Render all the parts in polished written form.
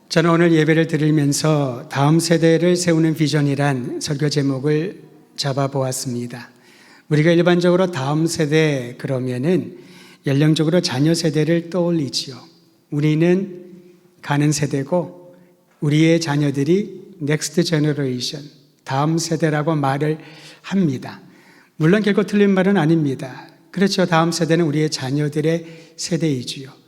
저는 오늘 예배를 드리면서 다음 세대를 세우는 비전이란 설교 제목을 잡아보았습니다. 우리가 일반적으로 다음 세대 그러면은 연령적으로 자녀 세대를 떠올리지요. 우리는 가는 세대고 우리의 자녀들이 넥스트 제너레이션, 다음 세대라고 말을 합니다. 물론 결코 틀린 말은 아닙니다. 그렇죠. 다음 세대는 우리의 자녀들의 세대이지요.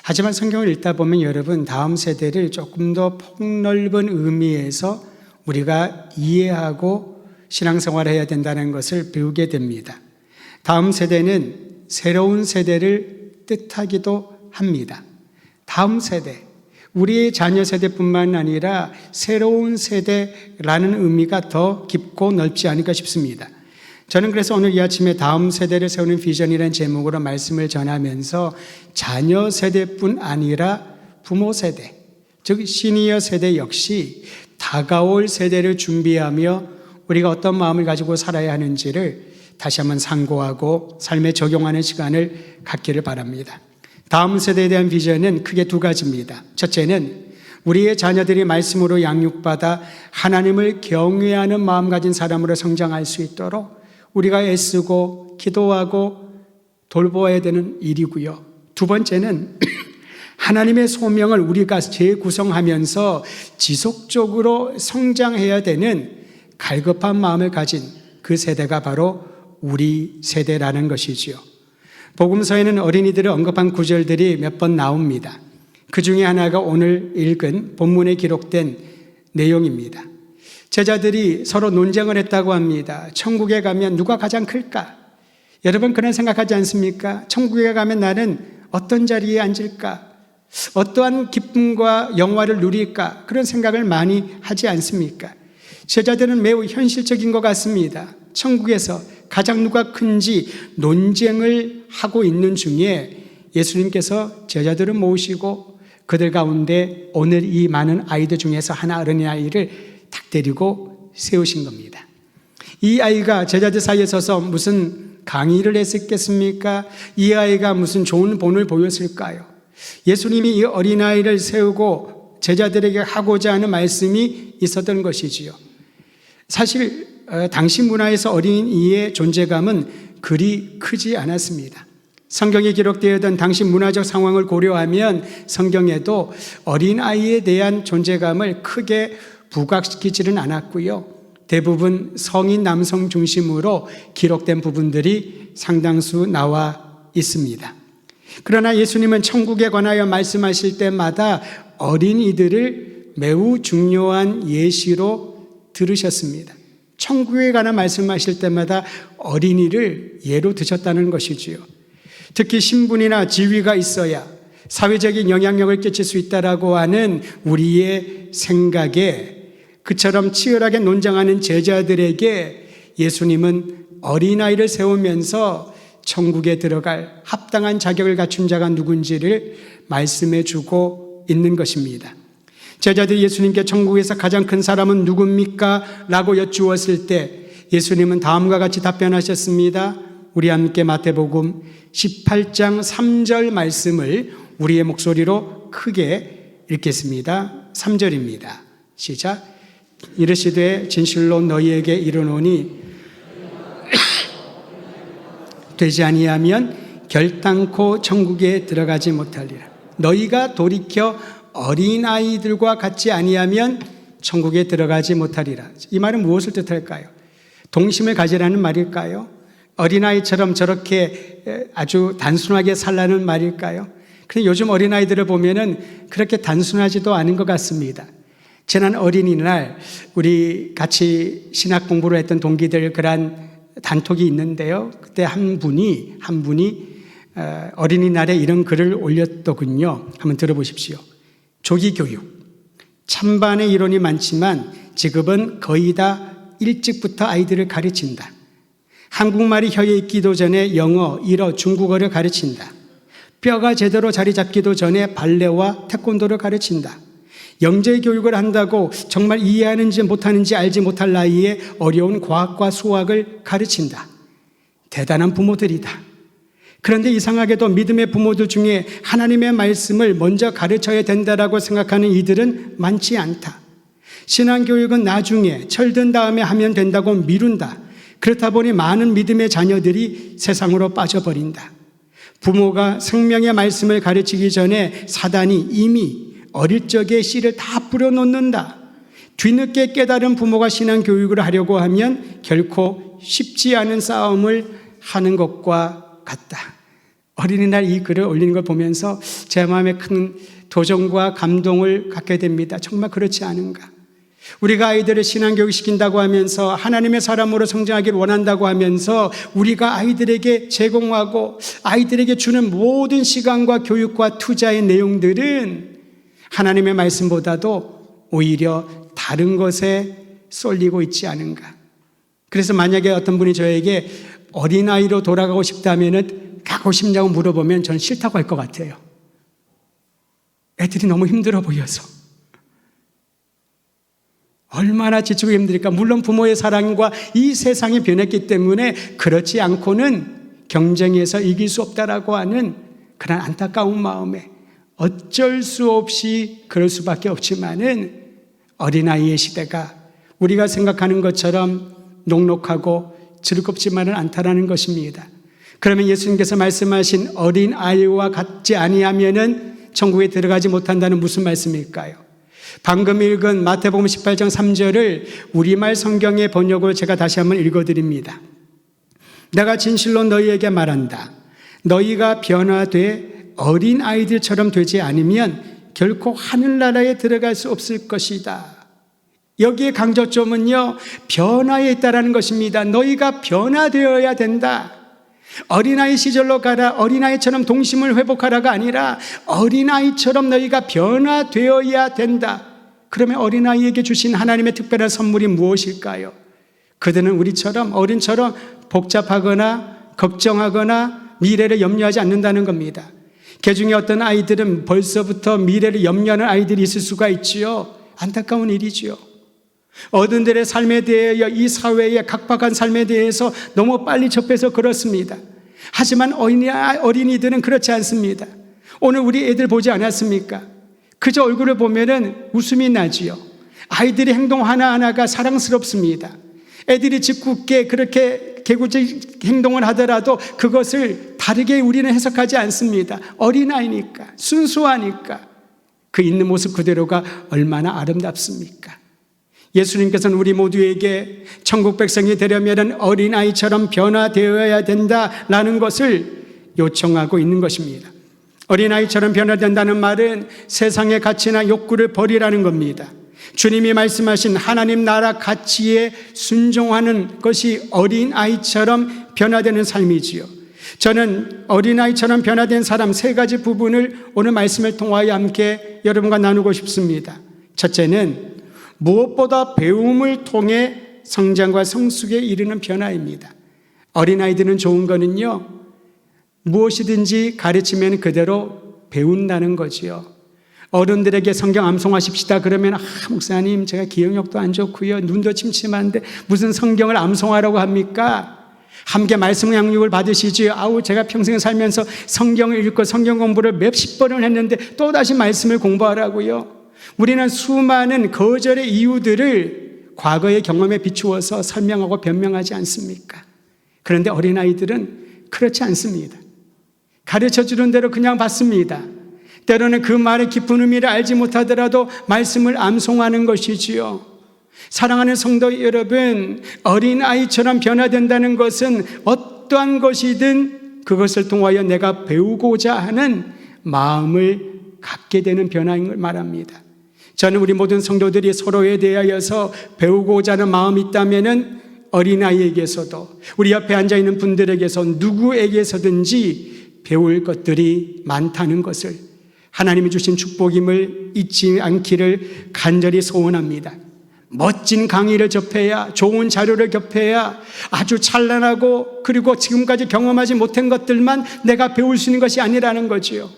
하지만 성경을 읽다 보면 여러분, 다음 세대를 조금 더 폭넓은 의미에서 우리가 이해하고 신앙생활을 해야 된다는 것을 배우게 됩니다. 다음 세대는 새로운 세대를 뜻하기도 합니다. 다음 세대, 우리의 자녀 세대뿐만 아니라 새로운 세대라는 의미가 더 깊고 넓지 않을까 싶습니다. 저는 그래서 오늘 이 아침에 다음 세대를 세우는 비전이라는 제목으로 말씀을 전하면서 자녀 세대뿐 아니라 부모 세대, 즉 시니어 세대 역시 다가올 세대를 준비하며 우리가 어떤 마음을 가지고 살아야 하는지를 다시 한번 상고하고 삶에 적용하는 시간을 갖기를 바랍니다. 다음 세대에 대한 비전은 크게 두 가지입니다. 첫째는 우리의 자녀들이 말씀으로 양육받아 하나님을 경외하는 마음 가진 사람으로 성장할 수 있도록 우리가 애쓰고 기도하고 돌보아야 되는 일이고요. 두 번째는 하나님의 소명을 우리가 재구성하면서 지속적으로 성장해야 되는 갈급한 마음을 가진 그 세대가 바로 우리 세대라는 것이지요. 복음서에는 어린이들을 언급한 구절들이 몇 번 나옵니다. 그 중에 하나가 오늘 읽은 본문에 기록된 내용입니다. 제자들이 서로 논쟁을 했다고 합니다. 천국에 가면 누가 가장 클까? 여러분 그런 생각하지 않습니까? 천국에 가면 나는 어떤 자리에 앉을까? 어떠한 기쁨과 영화를 누릴까? 그런 생각을 많이 하지 않습니까? 제자들은 매우 현실적인 것 같습니다. 천국에서 가장 누가 큰지 논쟁을 하고 있는 중에 예수님께서 제자들을 모으시고 그들 가운데 오늘 이 많은 아이들 중에서 하나 어린아이를 탁 데리고 세우신 겁니다. 이 아이가 제자들 사이에 서서 무슨 강의를 했겠습니까? 이 아이가 무슨 좋은 본을 보였을까요? 예수님이 이 어린아이를 세우고 제자들에게 하고자 하는 말씀이 있었던 것이지요. 사실 당시 문화에서 어린이의 존재감은 그리 크지 않았습니다. 성경에 기록되어 있던 당시 문화적 상황을 고려하면 성경에도 어린아이에 대한 존재감을 크게 부각시키지는 않았고요. 대부분 성인 남성 중심으로 기록된 부분들이 상당수 나와 있습니다. 그러나 예수님은 천국에 관하여 말씀하실 때마다 어린이들을 매우 중요한 예시로 들으셨습니다. 천국에 관한 말씀하실 때마다 어린이를 예로 드셨다는 것이지요. 특히 신분이나 지위가 있어야 사회적인 영향력을 끼칠 수 있다라고 하는 우리의 생각에 그처럼 치열하게 논쟁하는 제자들에게 예수님은 어린아이를 세우면서 천국에 들어갈 합당한 자격을 갖춘 자가 누군지를 말씀해 주고 있는 것입니다. 제자들이 예수님께 천국에서 가장 큰 사람은 누굽니까? 라고 여쭈었을 때 예수님은 다음과 같이 답변하셨습니다. 우리 함께 마태복음 18장 3절 말씀을 우리의 목소리로 크게 읽겠습니다. 3절입니다. 시작. 이르시되 진실로 너희에게 이르노니 되지 아니하면 결단코 천국에 들어가지 못하리라. 너희가 돌이켜 어린아이들과 같지 아니하면 천국에 들어가지 못하리라. 이 말은 무엇을 뜻할까요? 동심을 가지라는 말일까요? 어린아이처럼 저렇게 아주 단순하게 살라는 말일까요? 그런데 요즘 어린아이들을 보면은 그렇게 단순하지도 않은 것 같습니다. 지난 어린이날 우리 같이 신학 공부를 했던 동기들 그런 단톡이 있는데요. 그때 한 분이 어린이날에 이런 글을 올렸더군요. 한번 들어보십시오. 조기교육. 찬반의 이론이 많지만 지금은 거의 다 일찍부터 아이들을 가르친다. 한국말이 혀에 있기도 전에 영어, 일어, 중국어를 가르친다. 뼈가 제대로 자리 잡기도 전에 발레와 태권도를 가르친다. 영재 교육을 한다고 정말 이해하는지 못하는지 알지 못할 나이에 어려운 과학과 수학을 가르친다. 대단한 부모들이다. 그런데 이상하게도 믿음의 부모들 중에 하나님의 말씀을 먼저 가르쳐야 된다라고 생각하는 이들은 많지 않다. 신앙교육은 나중에 철든 다음에 하면 된다고 미룬다. 그렇다 보니 많은 믿음의 자녀들이 세상으로 빠져버린다. 부모가 생명의 말씀을 가르치기 전에 사단이 이미 어릴 적에 씨를 다 뿌려놓는다. 뒤늦게 깨달은 부모가 신앙교육을 하려고 하면 결코 쉽지 않은 싸움을 하는 것과 같다. 어린이날 이 글을 올리는 걸 보면서 제 마음에 큰 도전과 감동을 갖게 됩니다. 정말 그렇지 않은가? 우리가 아이들을 신앙교육 시킨다고 하면서 하나님의 사람으로 성장하기를 원한다고 하면서 우리가 아이들에게 제공하고 아이들에게 주는 모든 시간과 교육과 투자의 내용들은 하나님의 말씀보다도 오히려 다른 것에 쏠리고 있지 않은가. 그래서 만약에 어떤 분이 저에게 어린아이로 돌아가고 싶다면 가고 싶냐고 물어보면 저는 싫다고 할 것 같아요. 애들이 너무 힘들어 보여서. 얼마나 지치고 힘들까. 물론 부모의 사랑과 이 세상이 변했기 때문에 그렇지 않고는 경쟁에서 이길 수 없다라고 하는 그런 안타까운 마음에 어쩔 수 없이 그럴 수밖에 없지만은 어린아이의 시대가 우리가 생각하는 것처럼 녹록하고 즐겁지만은 않다라는 것입니다. 그러면 예수님께서 말씀하신 어린아이와 같지 아니하면은 천국에 들어가지 못한다는 무슨 말씀일까요? 방금 읽은 마태복음 18장 3절을 우리말 성경의 번역으로 제가 다시 한번 읽어드립니다. 내가 진실로 너희에게 말한다. 너희가 변화돼 어린아이들처럼 되지 않으면 결코 하늘나라에 들어갈 수 없을 것이다. 여기에 강조점은요, 변화에 있다라는 것입니다. 너희가 변화되어야 된다. 어린아이 시절로 가라, 어린아이처럼 동심을 회복하라가 아니라 어린아이처럼 너희가 변화되어야 된다. 그러면 어린아이에게 주신 하나님의 특별한 선물이 무엇일까요? 그들은 우리처럼 어른처럼 복잡하거나 걱정하거나 미래를 염려하지 않는다는 겁니다. 그중에 어떤 아이들은 벌써부터 미래를 염려하는 아이들이 있을 수가 있지요. 안타까운 일이지요. 어른들의 삶에 대하여 이 사회의 각박한 삶에 대해서 너무 빨리 접해서 그렇습니다. 하지만 어린이들은 그렇지 않습니다. 오늘 우리 애들 보지 않았습니까? 그저 얼굴을 보면은 웃음이 나지요. 아이들의 행동 하나하나가 사랑스럽습니다. 애들이 짓궂게 그렇게 개구적 행동을 하더라도 그것을 다르게 우리는 해석하지 않습니다. 어린아이니까, 순수하니까 그 있는 모습 그대로가 얼마나 아름답습니까? 예수님께서는 우리 모두에게 천국 백성이 되려면 어린아이처럼 변화되어야 된다라는 것을 요청하고 있는 것입니다. 어린아이처럼 변화된다는 말은 세상의 가치나 욕구를 버리라는 겁니다. 주님이 말씀하신 하나님 나라 가치에 순종하는 것이 어린아이처럼 변화되는 삶이지요. 저는 어린아이처럼 변화된 사람 세 가지 부분을 오늘 말씀을 통하여 함께 여러분과 나누고 싶습니다. 첫째는 무엇보다 배움을 통해 성장과 성숙에 이르는 변화입니다. 어린아이들은 좋은 거는요, 무엇이든지 가르치면 그대로 배운다는 거지요. 어른들에게 성경 암송하십시다 그러면 목사님 제가 기억력도 안 좋고요, 눈도 침침한데 무슨 성경을 암송하라고 합니까? 함께 말씀 양육을 받으시지. 제가 평생 살면서 성경을 읽고 성경 공부를 몇십 번을 했는데 또다시 말씀을 공부하라고요. 우리는 수많은 거절의 이유들을 과거의 경험에 비추어서 설명하고 변명하지 않습니까? 그런데 어린아이들은 그렇지 않습니다. 가르쳐주는 대로 그냥 받습니다. 때로는 그 말의 깊은 의미를 알지 못하더라도 말씀을 암송하는 것이지요. 사랑하는 성도 여러분, 어린아이처럼 변화된다는 것은 어떠한 것이든 그것을 통하여 내가 배우고자 하는 마음을 갖게 되는 변화인 걸 말합니다. 저는 우리 모든 성도들이 서로에 대하여서 배우고자 하는 마음이 있다면 어린아이에게서도 우리 옆에 앉아있는 분들에게서 누구에게서든지 배울 것들이 많다는 것을, 하나님이 주신 축복임을 잊지 않기를 간절히 소원합니다. 멋진 강의를 접해야, 좋은 자료를 접해야, 아주 찬란하고 그리고 지금까지 경험하지 못한 것들만 내가 배울 수 있는 것이 아니라는 거지요.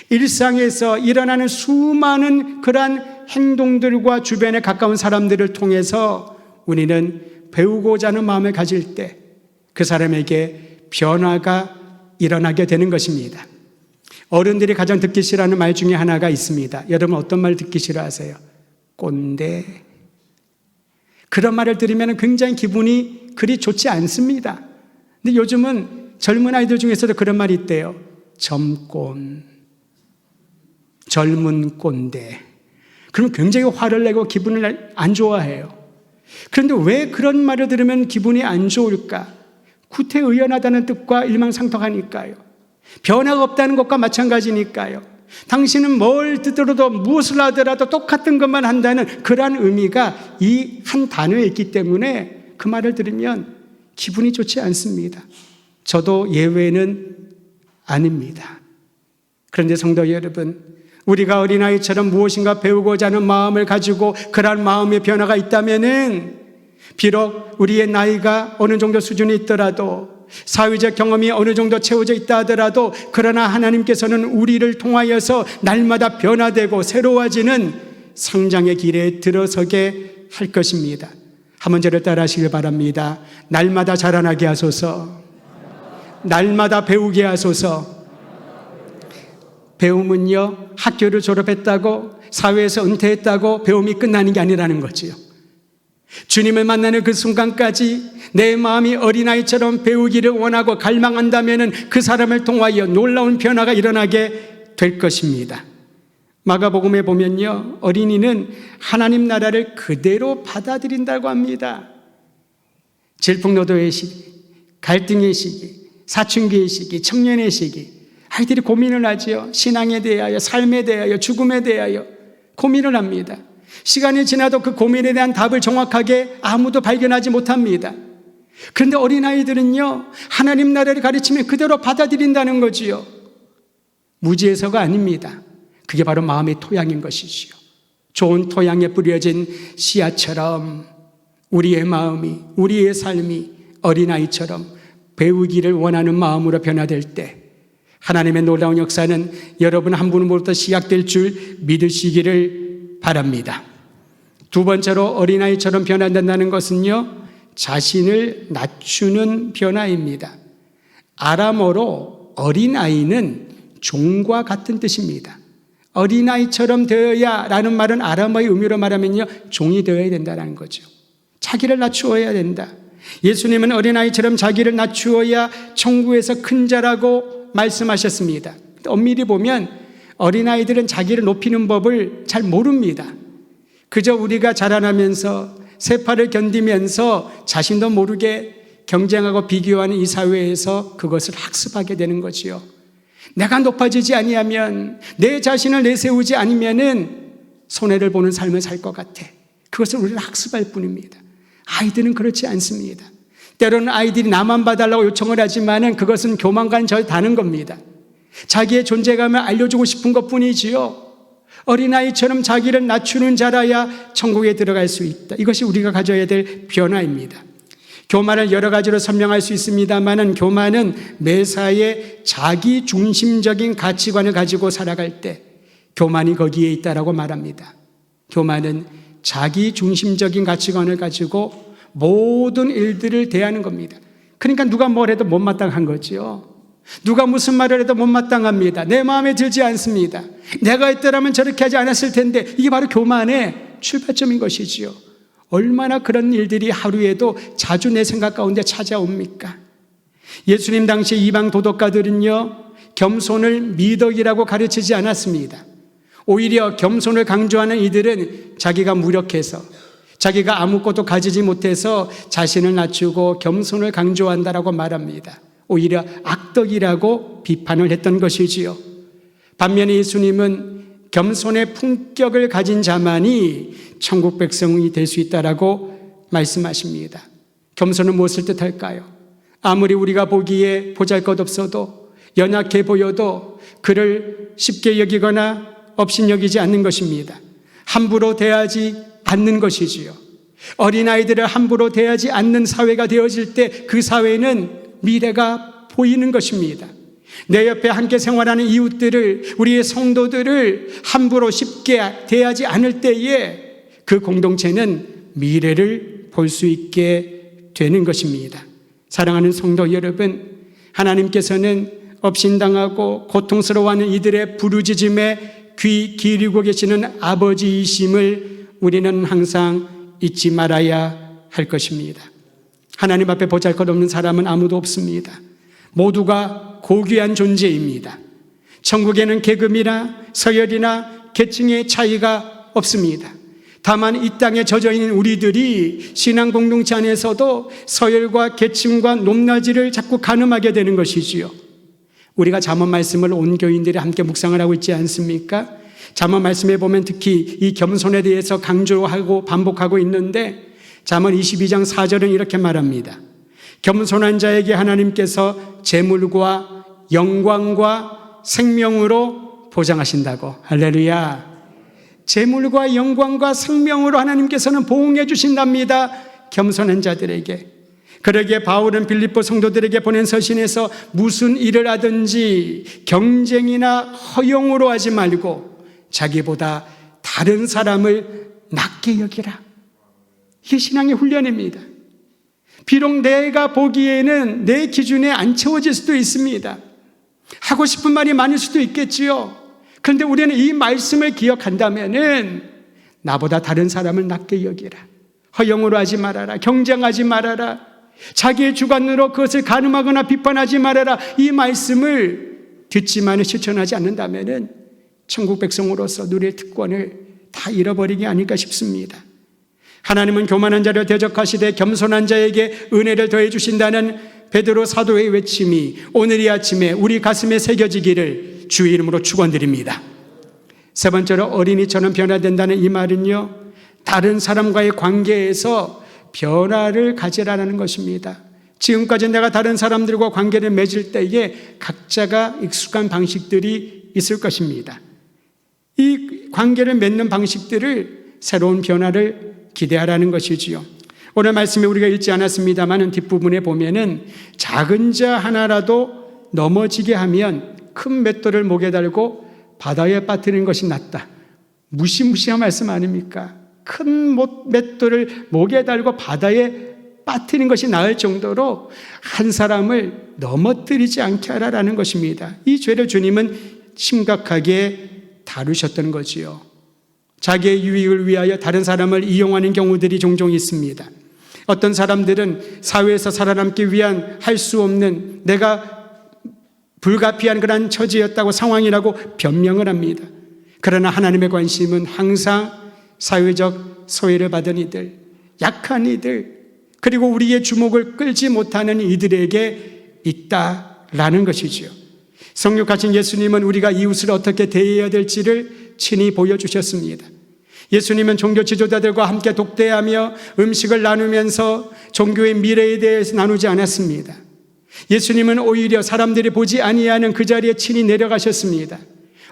일상에서 일어나는 수많은 그러한 행동들과 주변에 가까운 사람들을 통해서 우리는 배우고자 하는 마음을 가질 때 그 사람에게 변화가 일어나게 되는 것입니다. 어른들이 가장 듣기 싫어하는 말 중에 하나가 있습니다. 여러분 어떤 말 듣기 싫어하세요? 꼰대. 그런 말을 들으면 굉장히 기분이 그리 좋지 않습니다. 근데 요즘은 젊은 아이들 중에서도 그런 말이 있대요. 젊꼰, 젊은 꼰대. 그러면 굉장히 화를 내고 기분을 안 좋아해요. 그런데 왜 그런 말을 들으면 기분이 안 좋을까? 구태의연하다는 뜻과 일망상통하니까요. 변화가 없다는 것과 마찬가지니까요. 당신은 뭘 듣더라도 무엇을 하더라도 똑같은 것만 한다는 그러한 의미가 이 한 단어에 있기 때문에 그 말을 들으면 기분이 좋지 않습니다. 저도 예외는 아닙니다. 그런데 성도 여러분, 우리가 어린아이처럼 무엇인가 배우고자 하는 마음을 가지고 그러한 마음의 변화가 있다면은 비록 우리의 나이가 어느 정도 수준이 있더라도 사회적 경험이 어느 정도 채워져 있다 하더라도 그러나 하나님께서는 우리를 통하여서 날마다 변화되고 새로워지는 성장의 길에 들어서게 할 것입니다. 한번 저를 따라 하시길 바랍니다. 날마다 자라나게 하소서. 날마다 배우게 하소서. 배움은요, 학교를 졸업했다고 사회에서 은퇴했다고 배움이 끝나는 게 아니라는 거지요. 주님을 만나는 그 순간까지 내 마음이 어린아이처럼 배우기를 원하고 갈망한다면 그 사람을 통하여 놀라운 변화가 일어나게 될 것입니다. 마가복음에 보면요, 어린이는 하나님 나라를 그대로 받아들인다고 합니다. 질풍노도의 시기, 갈등의 시기, 사춘기의 시기, 청년의 시기, 아이들이 고민을 하지요. 신앙에 대하여, 삶에 대하여, 죽음에 대하여 고민을 합니다. 시간이 지나도 그 고민에 대한 답을 정확하게 아무도 발견하지 못합니다. 그런데 어린아이들은요, 하나님 나라를 가르치면 그대로 받아들인다는 거지요. 무지해서가 아닙니다. 그게 바로 마음의 토양인 것이지요. 좋은 토양에 뿌려진 씨앗처럼 우리의 마음이, 우리의 삶이 어린아이처럼 배우기를 원하는 마음으로 변화될 때 하나님의 놀라운 역사는 여러분 한 분으로부터 시작될 줄 믿으시기를 바랍니다. 두 번째로 어린아이처럼 변화된다는 것은요, 자신을 낮추는 변화입니다. 아람어로 어린아이는 종과 같은 뜻입니다. 어린아이처럼 되어야 라는 말은 아람어의 의미로 말하면요, 종이 되어야 된다는 거죠. 자기를 낮추어야 된다. 예수님은 어린아이처럼 자기를 낮추어야 천국에서 큰 자라고 말씀하셨습니다. 엄밀히 보면 어린아이들은 자기를 높이는 법을 잘 모릅니다. 그저 우리가 자라나면서 세파를 견디면서 자신도 모르게 경쟁하고 비교하는 이 사회에서 그것을 학습하게 되는 거지요. 내가 높아지지 아니하면, 내 자신을 내세우지 않으면은 손해를 보는 삶을 살 것 같아. 그것을 우리는 학습할 뿐입니다. 아이들은 그렇지 않습니다. 때로는 아이들이 나만 봐달라고 요청을 하지만은 그것은 교만과는 절 다른 겁니다. 자기의 존재감을 알려주고 싶은 것 뿐이지요. 어린아이처럼 자기를 낮추는 자라야 천국에 들어갈 수 있다. 이것이 우리가 가져야 될 변화입니다. 교만을 여러 가지로 설명할 수 있습니다만은 교만은 매사에 자기 중심적인 가치관을 가지고 살아갈 때 교만이 거기에 있다라고 말합니다. 교만은 자기 중심적인 가치관을 가지고 모든 일들을 대하는 겁니다. 그러니까 누가 뭘 해도 못마땅한 거지요. 누가 무슨 말을 해도 못마땅합니다. 내 마음에 들지 않습니다. 내가 했더라면 저렇게 하지 않았을 텐데, 이게 바로 교만의 출발점인 것이지요. 얼마나 그런 일들이 하루에도 자주 내 생각 가운데 찾아옵니까? 예수님 당시 이방 도덕가들은요, 겸손을 미덕이라고 가르치지 않았습니다. 오히려 겸손을 강조하는 이들은 자기가 무력해서, 자기가 아무것도 가지지 못해서 자신을 낮추고 겸손을 강조한다라고 말합니다. 오히려 악덕이라고 비판을 했던 것이지요. 반면에 예수님은 겸손의 품격을 가진 자만이 천국 백성이 될 수 있다라고 말씀하십니다. 겸손은 무엇을 뜻할까요? 아무리 우리가 보기에 보잘것없어도, 연약해 보여도 그를 쉽게 여기거나 업신여기지 않는 것입니다. 함부로 대하지 않는 것이지요. 어린아이들을 함부로 대하지 않는 사회가 되어질 때 그 사회는 미래가 보이는 것입니다. 내 옆에 함께 생활하는 이웃들을, 우리의 성도들을 함부로 쉽게 대하지 않을 때에 그 공동체는 미래를 볼 수 있게 되는 것입니다. 사랑하는 성도 여러분, 하나님께서는 업신당하고 고통스러워하는 이들의 부르짖음에 귀 기울이고 계시는 아버지이심을 우리는 항상 잊지 말아야 할 것입니다. 하나님 앞에 보잘것없는 사람은 아무도 없습니다. 모두가 고귀한 존재입니다. 천국에는 계급이나 서열이나 계층의 차이가 없습니다. 다만 이 땅에 젖어있는 우리들이 신앙 공동체 안에서도 서열과 계층과 높낮이를 자꾸 가늠하게 되는 것이지요. 우리가 잠언 말씀을 온 교인들이 함께 묵상을 하고 있지 않습니까? 잠언 말씀에 보면 특히 이 겸손에 대해서 강조하고 반복하고 있는데 잠언 22장 4절은 이렇게 말합니다. 겸손한 자에게 하나님께서 재물과 영광과 생명으로 보장하신다고. 할렐루야. 재물과 영광과 생명으로 하나님께서는 보응해 주신답니다. 겸손한 자들에게. 그러기에 바울은 빌립보 성도들에게 보낸 서신에서 무슨 일을 하든지 경쟁이나 허용으로 하지 말고 자기보다 다른 사람을 낮게 여기라. 이게 신앙의 훈련입니다. 비록 내가 보기에는 내 기준에 안 채워질 수도 있습니다. 하고 싶은 말이 많을 수도 있겠지요. 그런데 우리는 이 말씀을 기억한다면은 나보다 다른 사람을 낮게 여기라. 허용으로 하지 말아라. 경쟁하지 말아라. 자기의 주관으로 그것을 가늠하거나 비판하지 말아라. 이 말씀을 듣지만 실천하지 않는다면은 천국 백성으로서 누릴 특권을 다 잃어버리기 아닐까 싶습니다. 하나님은 교만한 자를 대적하시되 겸손한 자에게 은혜를 더해 주신다는 베드로 사도의 외침이 오늘 이 아침에 우리 가슴에 새겨지기를 주의 이름으로 축원드립니다. 세 번째로 어린이처럼 변화된다는 이 말은요, 다른 사람과의 관계에서 변화를 가지라는 것입니다. 지금까지 내가 다른 사람들과 관계를 맺을 때에 각자가 익숙한 방식들이 있을 것입니다. 이 관계를 맺는 방식들을 새로운 변화를 기대하라는 것이지요. 오늘 말씀에 우리가 읽지 않았습니다만 뒷부분에 보면은 작은 자 하나라도 넘어지게 하면 큰 맷돌을 목에 달고 바다에 빠뜨리는 것이 낫다. 무시무시한 말씀 아닙니까? 큰 맷돌을 목에 달고 바다에 빠뜨리는 것이 나을 정도로 한 사람을 넘어뜨리지 않게 하라라는 것입니다. 이 죄를 주님은 심각하게 다루셨던 거지요. 자기의 유익을 위하여 다른 사람을 이용하는 경우들이 종종 있습니다. 어떤 사람들은 사회에서 살아남기 위한 할 수 없는 내가 불가피한 그런 처지였다고 상황이라고 변명을 합니다. 그러나 하나님의 관심은 항상 사회적 소외를 받은 이들, 약한 이들, 그리고 우리의 주목을 끌지 못하는 이들에게 있다라는 것이지요. 성육하신 예수님은 우리가 이웃을 어떻게 대해야 될지를 친히 보여주셨습니다. 예수님은 종교 지도자들과 함께 독대하며 음식을 나누면서 종교의 미래에 대해서 나누지 않았습니다. 예수님은 오히려 사람들이 보지 아니하는 그 자리에 친히 내려가셨습니다.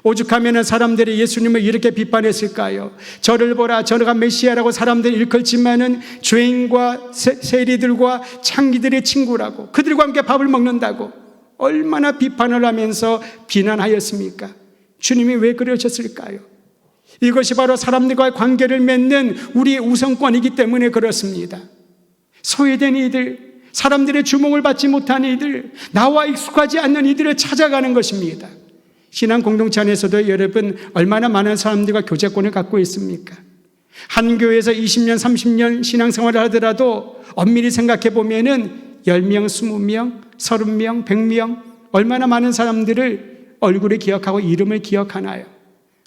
오죽하면 사람들이 예수님을 이렇게 비판했을까요? 저를 보라, 저가 메시아라고 사람들이 일컬지만은 죄인과 세리들과 창기들의 친구라고, 그들과 함께 밥을 먹는다고 얼마나 비판을 하면서 비난하였습니까? 주님이 왜 그러셨을까요? 이것이 바로 사람들과의 관계를 맺는 우리의 우선권이기 때문에 그렇습니다. 소외된 이들, 사람들의 주목을 받지 못한 이들, 나와 익숙하지 않는 이들을 찾아가는 것입니다. 신앙 공동체 안에서도 여러분 얼마나 많은 사람들과 교제권을 갖고 있습니까? 한 교회에서 20년, 30년 신앙생활을 하더라도 엄밀히 생각해 보면은 10명, 20명, 30명, 100명 얼마나 많은 사람들을 얼굴을 기억하고 이름을 기억하나요?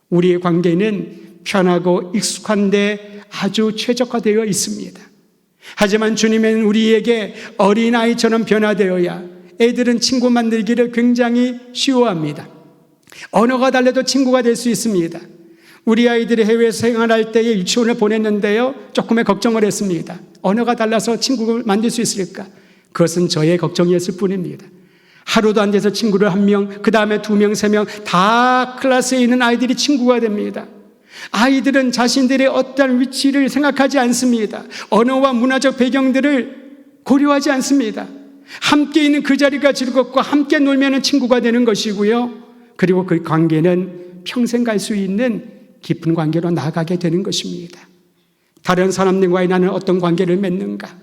우리의 관계는 편하고 익숙한데 아주 최적화되어 있습니다. 하지만 주님은 우리에게 어린아이처럼 변화되어야 애들은 친구 만들기를 굉장히 쉬워합니다. 언어가 달라도 친구가 될 수 있습니다. 우리 아이들이 해외 생활할 때에 유치원을 보냈는데요, 조금의 걱정을 했습니다. 언어가 달라서 친구를 만들 수 있을까? 그것은 저의 걱정이었을 뿐입니다. 하루도 안 돼서 친구를 1명, 그 다음에 2명, 3명 다 클래스에 있는 아이들이 친구가 됩니다. 아이들은 자신들의 어떠한 위치를 생각하지 않습니다. 언어와 문화적 배경들을 고려하지 않습니다. 함께 있는 그 자리가 즐겁고 함께 놀면 친구가 되는 것이고요. 그리고 그 관계는 평생 갈 수 있는 깊은 관계로 나아가게 되는 것입니다. 다른 사람들과의 나는 어떤 관계를 맺는가?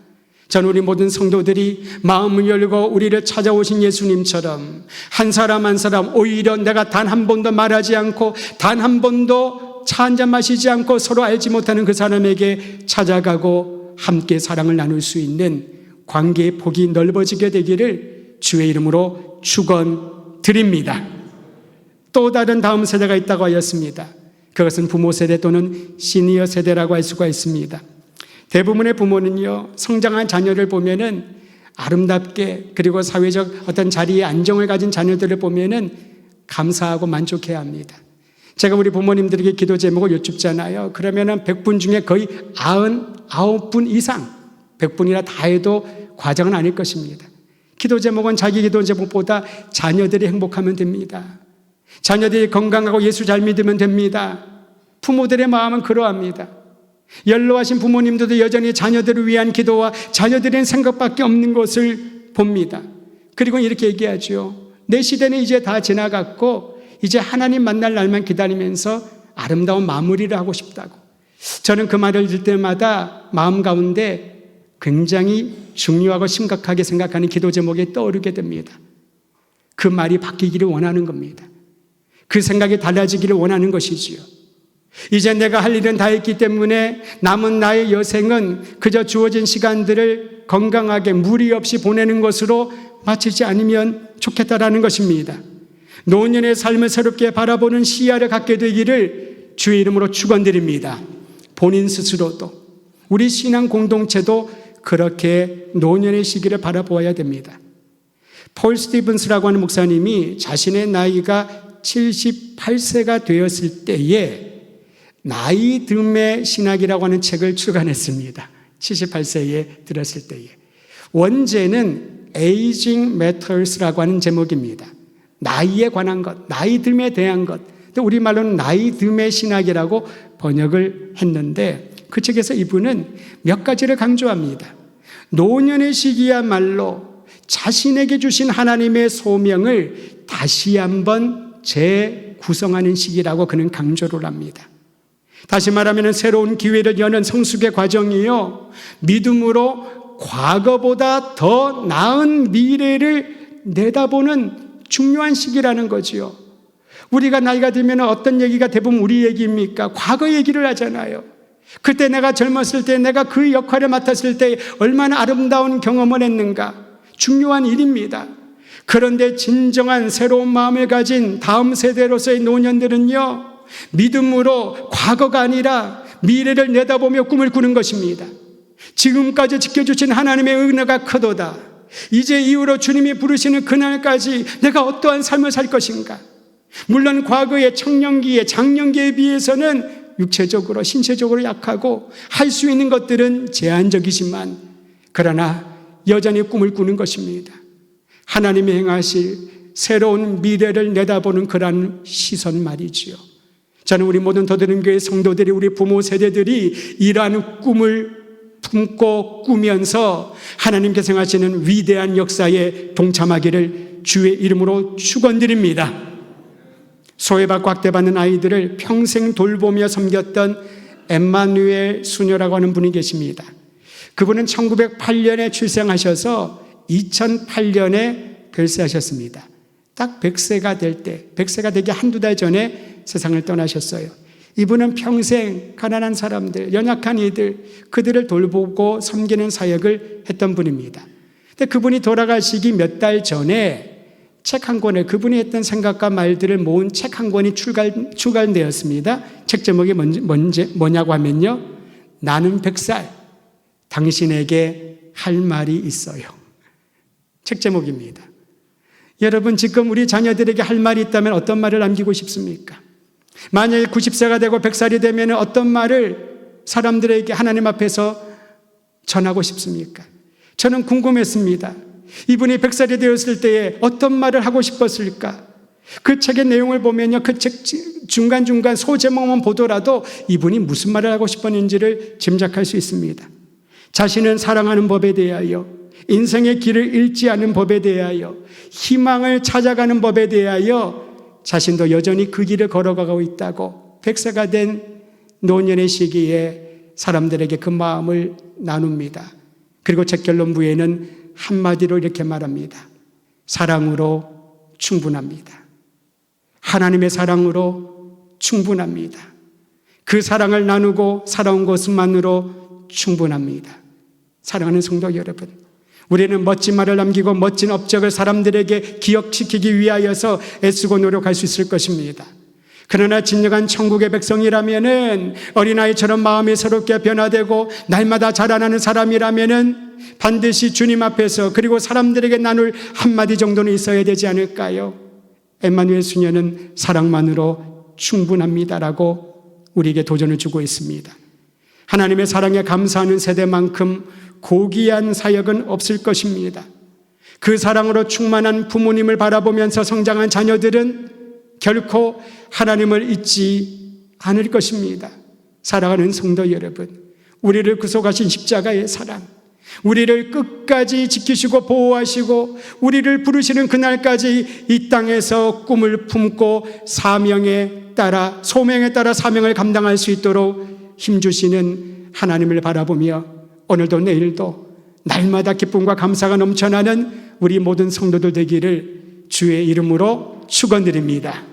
저는 우리 모든 성도들이 마음을 열고 우리를 찾아오신 예수님처럼 한 사람 한 사람 오히려 내가 단 한 번도 말하지 않고 단 한 번도 차 한 잔 마시지 않고 서로 알지 못하는 그 사람에게 찾아가고 함께 사랑을 나눌 수 있는 관계의 폭이 넓어지게 되기를 주의 이름으로 축원드립니다. 또 다른 다음 세대가 있다고 하였습니다. 그것은 부모 세대 또는 시니어 세대라고 할 수가 있습니다. 대부분의 부모는요, 성장한 자녀를 보면은 아름답게 그리고 사회적 어떤 자리에 안정을 가진 자녀들을 보면은 감사하고 만족해야 합니다. 제가 우리 부모님들에게 기도 제목을 여쭙잖아요. 그러면은 100분 중에 거의 99분 이상, 100분이라 다 해도 과장은 아닐 것입니다. 기도 제목은 자기 기도 제목보다 자녀들이 행복하면 됩니다. 자녀들이 건강하고 예수 잘 믿으면 됩니다. 부모들의 마음은 그러합니다. 연로하신 부모님들도 여전히 자녀들을 위한 기도와 자녀들의 생각밖에 없는 것을 봅니다. 그리고 이렇게 얘기하죠. 내 시대는 이제 다 지나갔고 이제 하나님 만날 날만 기다리면서 아름다운 마무리를 하고 싶다고. 저는 그 말을 들을 때마다 마음 가운데 굉장히 중요하고 심각하게 생각하는 기도 제목이 떠오르게 됩니다. 그 말이 바뀌기를 원하는 겁니다. 그 생각이 달라지기를 원하는 것이지요. 이제 내가 할 일은 다 했기 때문에 남은 나의 여생은 그저 주어진 시간들을 건강하게 무리 없이 보내는 것으로 마치지 않으면 좋겠다라는 것입니다. 노년의 삶을 새롭게 바라보는 시야를 갖게 되기를 주의 이름으로 축원드립니다. 본인 스스로도 우리 신앙 공동체도 그렇게 노년의 시기를 바라보아야 됩니다. 폴 스티븐스라고 하는 목사님이 자신의 나이가 78세가 되었을 때에 나이 듦의 신학이라고 하는 책을 출간했습니다. 78세에 들었을 때에. 원제는 Aging Matters라고 하는 제목입니다. 나이에 관한 것, 나이 듦에 대한 것. 우리말로는 나이 듦의 신학이라고 번역을 했는데 그 책에서 이분은 몇 가지를 강조합니다. 노년의 시기야말로 자신에게 주신 하나님의 소명을 다시 한번 재구성하는 시기라고 그는 강조를 합니다. 다시 말하면 새로운 기회를 여는 성숙의 과정이요, 믿음으로 과거보다 더 나은 미래를 내다보는 중요한 시기라는 거지요. 우리가 나이가 들면 어떤 얘기가 대부분 우리 얘기입니까? 과거 얘기를 하잖아요. 그때 내가 젊었을 때 내가 그 역할을 맡았을 때 얼마나 아름다운 경험을 했는가. 중요한 일입니다. 그런데 진정한 새로운 마음을 가진 다음 세대로서의 노년들은요, 믿음으로 과거가 아니라 미래를 내다보며 꿈을 꾸는 것입니다. 지금까지 지켜주신 하나님의 은혜가 크도다. 이제 이후로 주님이 부르시는 그날까지 내가 어떠한 삶을 살 것인가. 물론 과거의 청년기에 장년기에 비해서는 육체적으로 신체적으로 약하고 할 수 있는 것들은 제한적이지만 그러나 여전히 꿈을 꾸는 것입니다. 하나님이 행하실 새로운 미래를 내다보는 그런 시선 말이지요. 저는 우리 모든 더드림교회 성도들이, 우리 부모 세대들이 이러한 꿈을 품고 꾸면서 하나님께서 행하시는 위대한 역사에 동참하기를 주의 이름으로 축원드립니다. 소외받고 학대받는 아이들을 평생 돌보며 섬겼던 엠마누엘 수녀라고 하는 분이 계십니다. 그분은 1908년에 출생하셔서 2008년에 별세하셨습니다. 딱 100세가 될 때, 100세가 되기 한두 달 전에 세상을 떠나셨어요. 이분은 평생 가난한 사람들, 연약한 이들, 그들을 돌보고 섬기는 사역을 했던 분입니다. 근데 그분이 돌아가시기 몇 달 전에 책 한 권을, 그분이 했던 생각과 말들을 모은 책 한 권이 출간되었습니다. 책 제목이 뭐냐고 하면요, 나는 100살, 당신에게 할 말이 있어요. 책 제목입니다. 여러분, 지금 우리 자녀들에게 할 말이 있다면 어떤 말을 남기고 싶습니까? 만약에 90세가 되고 100살이 되면 어떤 말을 사람들에게 하나님 앞에서 전하고 싶습니까? 저는 궁금했습니다. 이분이 100살이 되었을 때에 어떤 말을 하고 싶었을까? 그 책의 내용을 보면요, 그 책 중간중간 소제목만 보더라도 이분이 무슨 말을 하고 싶었는지를 짐작할 수 있습니다. 자신은 사랑하는 법에 대하여, 인생의 길을 잃지 않는 법에 대하여, 희망을 찾아가는 법에 대하여 자신도 여전히 그 길을 걸어가고 있다고 100세가 된 노년의 시기에 사람들에게 그 마음을 나눕니다. 그리고 책결론부에는 한마디로 이렇게 말합니다. 사랑으로 충분합니다. 하나님의 사랑으로 충분합니다. 그 사랑을 나누고 살아온 것만으로 충분합니다. 사랑하는 성도 여러분, 우리는 멋진 말을 남기고 멋진 업적을 사람들에게 기억시키기 위하여서 애쓰고 노력할 수 있을 것입니다. 그러나 진정한 천국의 백성이라면은 어린아이처럼 마음이 새롭게 변화되고 날마다 자라나는 사람이라면은 반드시 주님 앞에서 그리고 사람들에게 나눌 한마디 정도는 있어야 되지 않을까요? 엠마누엘 수녀는 사랑만으로 충분합니다라고 우리에게 도전을 주고 있습니다. 하나님의 사랑에 감사하는 세대만큼 고귀한 사역은 없을 것입니다. 그 사랑으로 충만한 부모님을 바라보면서 성장한 자녀들은 결코 하나님을 잊지 않을 것입니다. 사랑하는 성도 여러분, 우리를 구속하신 십자가의 사랑, 우리를 끝까지 지키시고 보호하시고 우리를 부르시는 그날까지 이 땅에서 꿈을 품고 사명에 따라 소명에 따라 사명을 감당할 수 있도록 힘주시는 하나님을 바라보며 오늘도 내일도 날마다 기쁨과 감사가 넘쳐나는 우리 모든 성도들 되기를 주의 이름으로 축원드립니다.